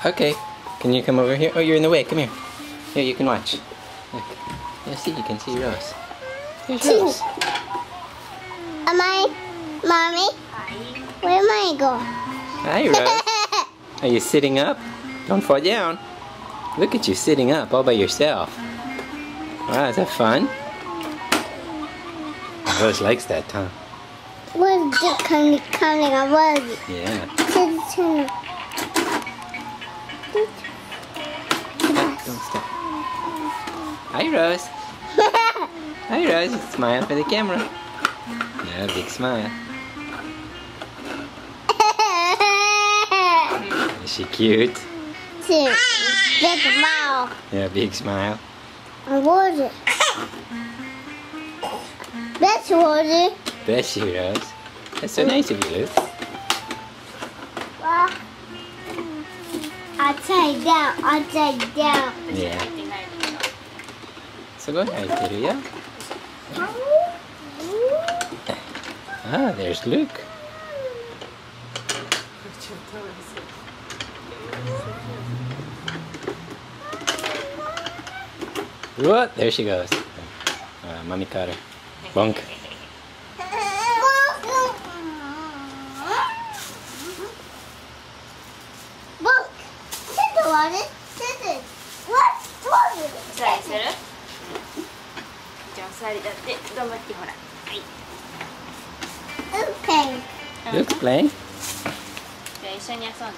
Okay. Can you come over here? Oh, you're in the way. Come here. Here, you can watch. Look. Yeah, see, you can see Rose. There's Rose. Mommy? Where am I going? Hi, Rose. Are you sitting up? Don't fall down. Look at you sitting up all by yourself. Wow, is that fun? Rose likes that, huh? What is it coming on? What is it? Yeah. Don't stop. Hi, Rose. Hi, Rose. Smile for the camera. Yeah, big smile. Is she cute? Big mouth. Yeah, big smile. And what is it? That's what it is. Bless you, Rose. That's so nice of you, Luke. Upside down. Yeah. So go ahead, Teruya. Ah, there's Luke. What? There she goes. Mommy caught her. Bonk. Look! Scissor on it. Scissors. What? What is it? お座りする？じゃあお座りだって頑張ってほら。はい。 Okay. Luke's playing. じゃあ一緒に遊んで。